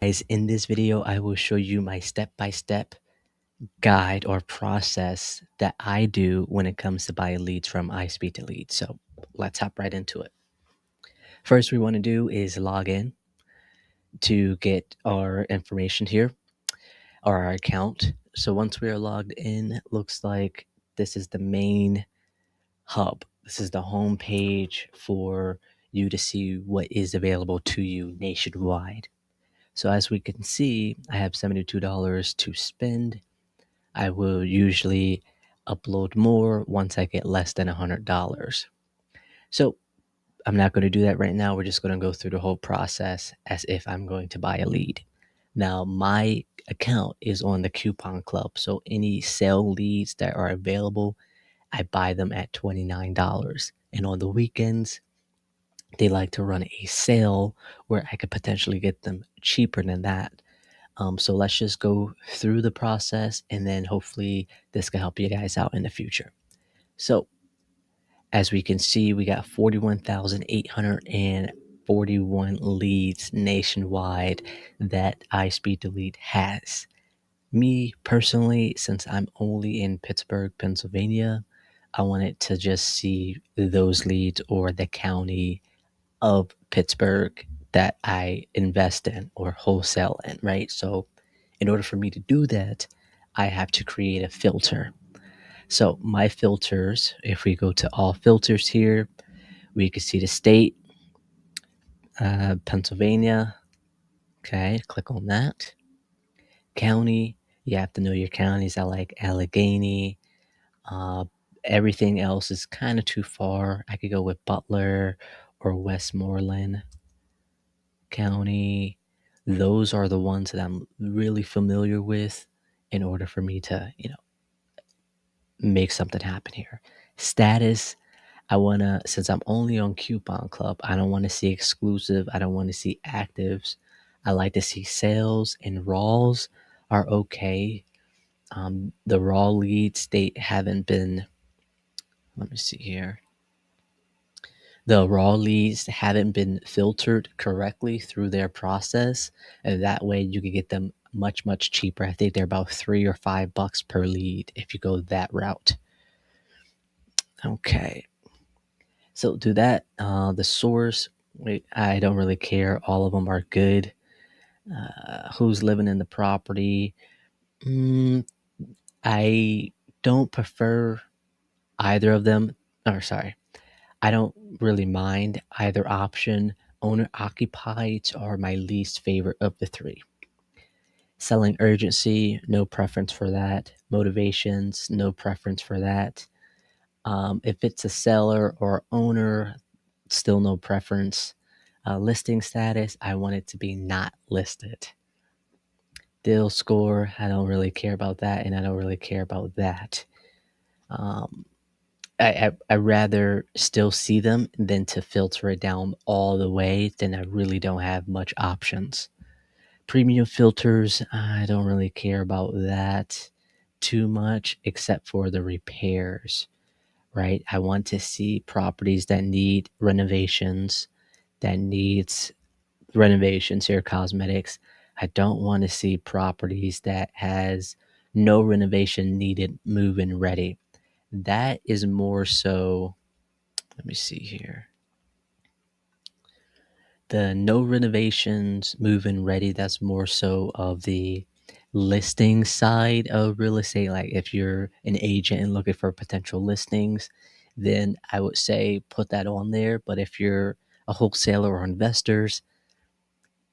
Guys, in this video, I will show you my step-by-step guide or process that I do when it comes to buying leads from iSpeedtoLead. So let's hop right into it. First, we want to do is log in to get our information here, or our account. So once we are logged in, it looks like this is the main hub. This is the home page for you to see what is available to you nationwide. So as we can see, I have $72 to spend. I will usually upload more once I get less than $100. So I'm not going to do that right now. We're just going to go through the whole process as if I'm going to buy a lead. Now, my account is on the coupon club. So any sale leads that are available, I buy them at $29. And on the weekends, they like to run a sale where I could potentially get them cheaper than that. So let's just go through the process, and then hopefully this can help you guys out in the future. So as we can see, we got 41,841 leads nationwide that iSpeedtoLead has. Me personally, since I'm only in Pittsburgh, Pennsylvania, I wanted to just see those leads or the county of Pittsburgh that I invest in or wholesale in, right? So in order for me to do that, I have to create a filter. So my filters, if we go to all filters here, we can see the state, Pennsylvania. Okay, click on that. County, you have to know your counties. I like Allegheny. Uh, Everything else is kind of too far. I could go with Butler or Westmoreland County. Those are the ones that I'm really familiar with in order for me to, make something happen here. Status, I want to, since I'm only on Coupon Club, I don't want to see exclusive. I don't want to see actives. I like to see sales, and raws are okay. The raw leads, they haven't been, let me see here. The raw leads haven't been filtered correctly through their process. And that way you can get them much, much cheaper. I think they're about $3 or $5 per lead if you go that route. Okay. So do that. The source, I don't really care. All of them are good. Who's living in the property? I don't prefer either of them. Or sorry, I don't really mind either option. Owner occupied are my least favorite of the three. Selling urgency, no preference for that. Motivations, no preference for that. If it's a seller or owner, still no preference. Listing status, I want it to be not listed. Deal score, I don't really care about that, and I don't really care about that. I rather still see them than to filter it down all the way. Then I really don't have much options. Premium filters, I don't really care about that too much, except for the repairs, right? I want to see properties that need renovations, here, cosmetics. I don't want to see properties that has no renovation needed, move-in ready. That is more so, let me see here. The no renovations, move-in ready, that's more so of the listing side of real estate. Like if you're an agent and looking for potential listings, then I would say put that on there. But if you're a wholesaler or investors,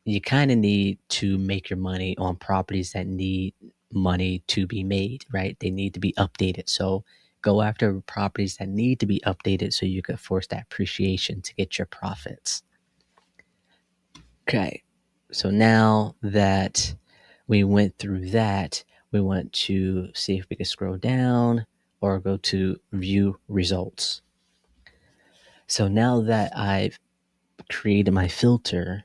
you kind of need to make your money on properties that need money to be made, right? They need to be updated. So go after properties that need to be updated so you can force that appreciation to get your profits. Okay, so now that we went through that, we want to see if we can scroll down or go to view results. So now that I've created my filter,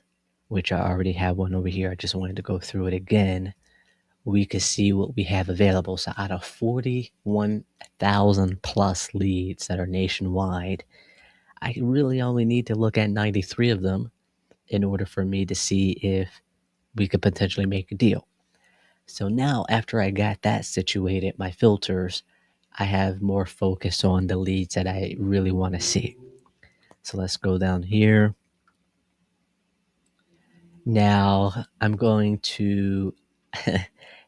which I already have one over here, I just wanted to go through it again. We could see what we have available. So out of 41,000 plus leads that are nationwide, I really only need to look at 93 of them in order for me to see if we could potentially make a deal. So now, after I got that situated, my filters, I have more focus on the leads that I really want to see. So let's go down here. Now I'm going to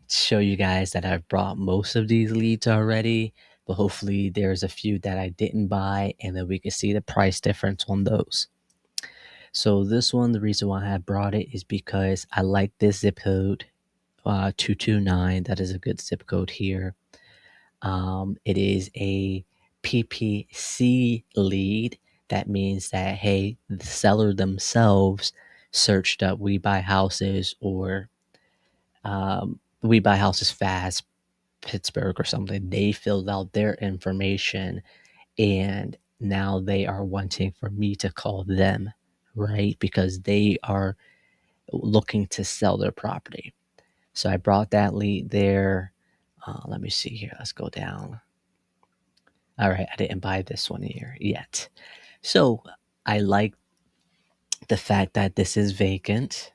show you guys that I've brought most of these leads already, but hopefully there's a few that I didn't buy, and then we can see the price difference on those. So this one, the reason why I brought it is because I like this zip code, 229. That is a good zip code here. It is a PPC lead. That means that, hey, the seller themselves searched up We Buy Houses or We Buy Houses Fast, Pittsburgh or something. They filled out their information and now they are wanting for me to call them, right? Because they are looking to sell their property. So I brought that lead there. Let me see here. Let's go down. All right, I didn't buy this one here yet. So I like the fact that this is vacant.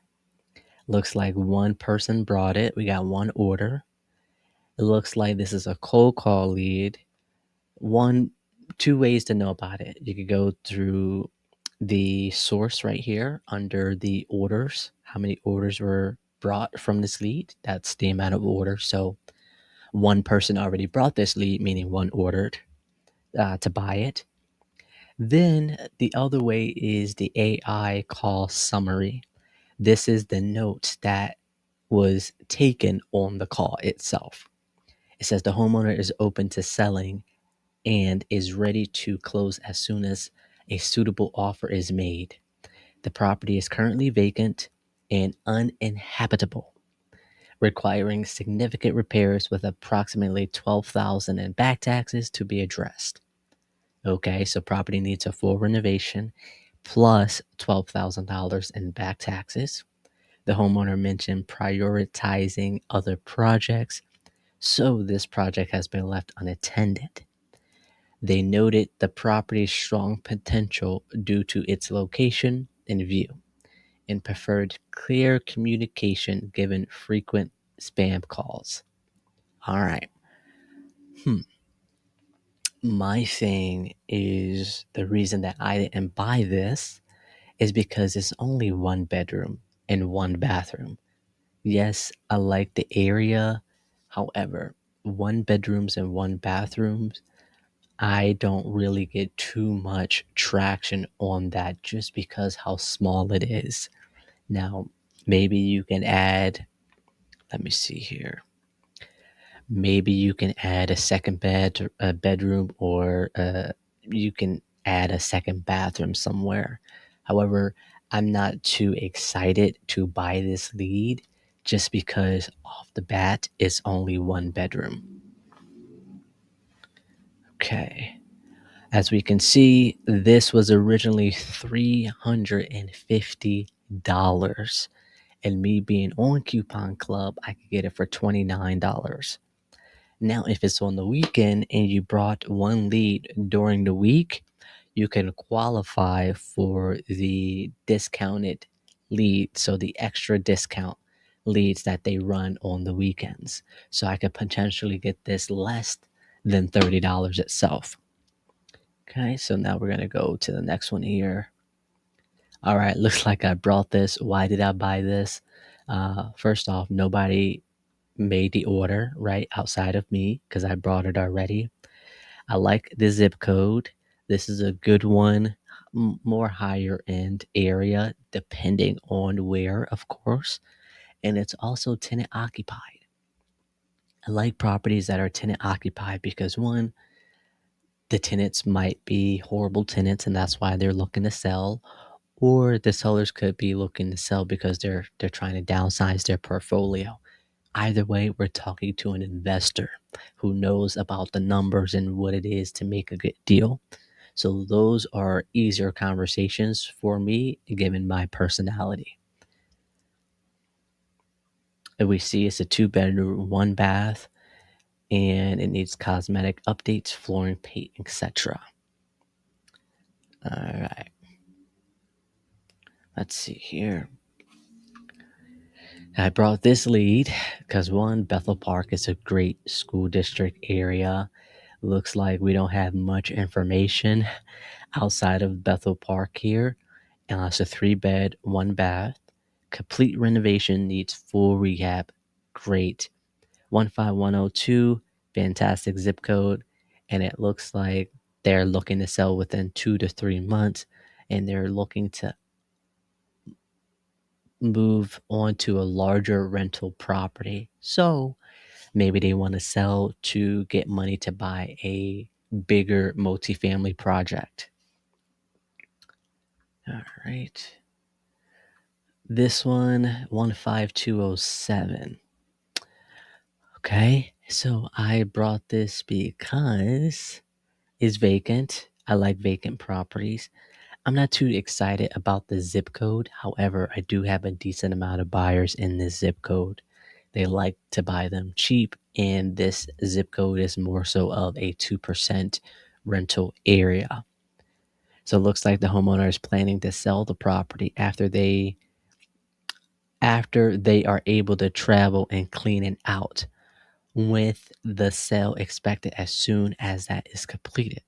Looks like one person brought it. We got one order. It looks like this is a cold call lead. Two ways to know about it. You could go through the source right here under the orders. How many orders were brought from this lead? That's the amount of orders. So one person already brought this lead, meaning one ordered to buy it. Then the other way is the AI call summary. This is the note that was taken on the call itself. It says the homeowner is open to selling and is ready to close as soon as a suitable offer is made. The property is currently vacant and uninhabitable, requiring significant repairs with approximately $12,000 in back taxes to be addressed. Okay, so property needs a full renovation plus $12,000 in back taxes. The homeowner mentioned prioritizing other projects, so this project has been left unattended. They noted the property's strong potential due to its location and view, and preferred clear communication given frequent spam calls. All right. My thing is the reason that I didn't buy this is because it's only one bedroom and one bathroom. Yes, I like the area. However, one bedrooms and one bathrooms, I don't really get too much traction on that just because how small it is. Now, maybe you can add, let me see here. Maybe you can add a second a bedroom, or you can add a second bathroom somewhere. However, I'm not too excited to buy this lead just because off the bat it's only one bedroom. Okay. As we can see, this was originally $350. And me being on Coupon Club, I could get it for $29. Now, if it's on the weekend and you brought one lead during the week, you can qualify for the discounted lead. So the extra discount leads that they run on the weekends. So I could potentially get this less than $30 itself. Okay, so now we're going to go to the next one here. All right, looks like I brought this. Why did I buy this? First off, nobody made the order right outside of me because I brought it already. I like the zip code. This is a good one, more higher end area, depending on where, of course. And it's also tenant occupied. I like properties that are tenant occupied because one, the tenants might be horrible tenants and that's why they're looking to sell, or the sellers could be looking to sell because they're trying to downsize their portfolio. Either way, we're talking to an investor who knows about the numbers and what it is to make a good deal. So those are easier conversations for me given my personality. And we see it's a 2 bedroom, one bath, and it needs cosmetic updates, flooring, paint, etc. All right. Let's see here. I brought this lead because one, Bethel Park is a great school district area. Looks like we don't have much information outside of Bethel Park here. It's a 3-bed, 1 bath. Complete renovation, needs full rehab. Great. 15102, fantastic zip code. And it looks like they're looking to sell within 2 to 3 months. And they're looking to move on to a larger rental property. So maybe they want to sell to get money to buy a bigger multifamily project. All right. This one, 15207. Okay. So I brought this because it's vacant. I like vacant properties. I'm not too excited about the zip code. However, I do have a decent amount of buyers in this zip code. They like to buy them cheap, and this zip code is more so of a 2% rental area. So it looks like the homeowner is planning to sell the property after they are able to travel and clean it out, with the sale expected as soon as that is completed.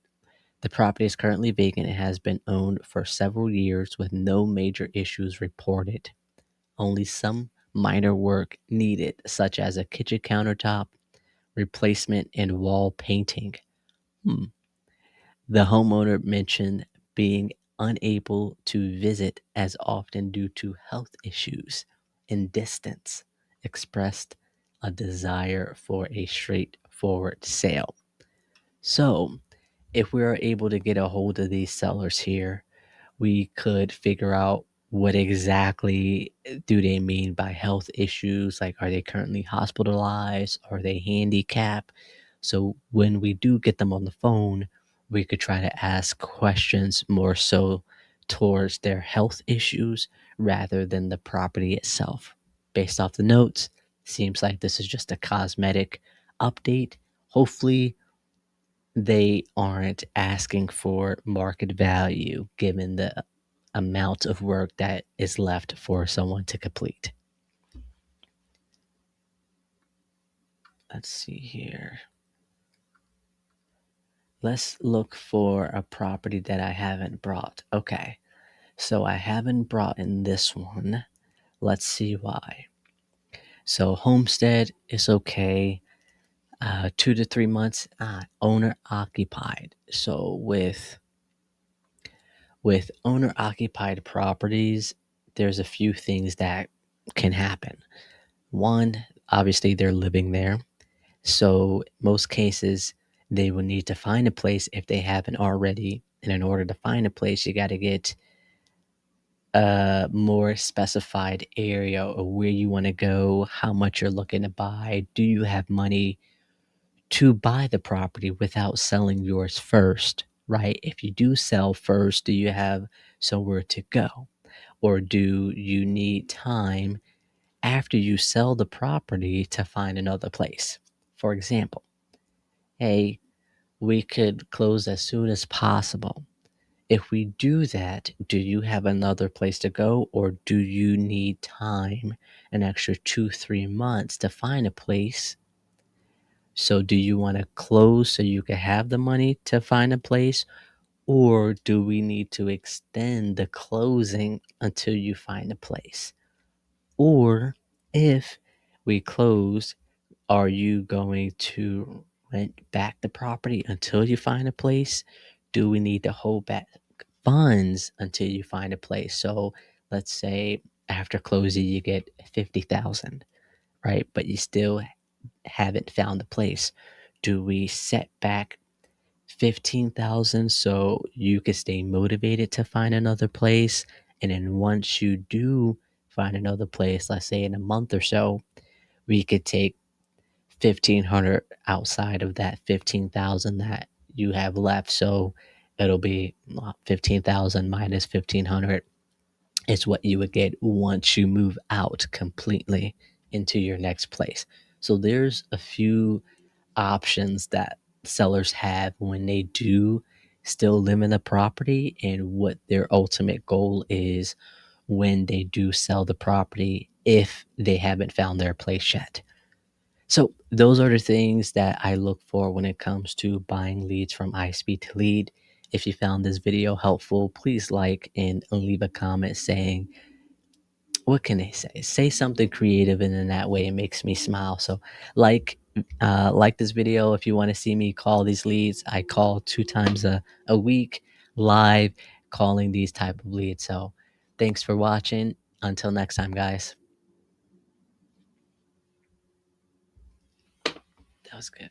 The property is currently vacant and has been owned for several years with no major issues reported. Only some minor work needed, such as a kitchen countertop replacement and wall painting. Hmm. The homeowner mentioned being unable to visit as often due to health issues and distance, expressed a desire for a straightforward sale. So, if we are able to get a hold of these sellers here, we could figure out what exactly do they mean by health issues. Like, are they currently hospitalized? Are they handicapped? So when we do get them on the phone, we could try to ask questions more so towards their health issues rather than the property itself. Based off the notes, seems like this is just a cosmetic update. Hopefully they aren't asking for market value given the amount of work that is left for someone to complete. Let's see here. Let's look for a property that I haven't brought. Okay, so I haven't brought in this one. Let's see why. So homestead is okay. 2 to 3 months, owner occupied. So with owner occupied properties, there's a few things that can happen. One, obviously, they're living there. So, most cases, they will need to find a place if they haven't already. And in order to find a place, you got to get a more specified area of where you want to go, how much you're looking to buy. Do you have money to buy the property without selling yours first, right? If you do sell first, do you have somewhere to go? Or do you need time after you sell the property to find another place? For example, hey, we could close as soon as possible. If we do that, do you have another place to go, or do you need time, an extra 2, 3 months to find a place? So do you want to close so you can have the money to find a place? Or do we need to extend the closing until you find a place? Or if we close, are you going to rent back the property until you find a place? Do we need to hold back funds until you find a place? So let's say after closing you get 50,000, right? But you still haven't found a place. Do we set back 15,000 so you can stay motivated to find another place? And then once you do find another place, let's say in a month or so, we could take 1,500 outside of that 15,000 that you have left. So it'll be 15,000 minus 1,500 is what you would get once you move out completely into your next place. So there's a few options that sellers have when they do still live in the property, and what their ultimate goal is when they do sell the property if they haven't found their place yet. So those are the things that I look for when it comes to buying leads from iSpeedtoLead. If you found this video helpful, please like and leave a comment saying, what can they say? Say something creative, and in that way it makes me smile. So like this video if you want to see me call these leads. I call 2 times a week live, calling these type of leads. So thanks for watching. Until next time, guys. That was good.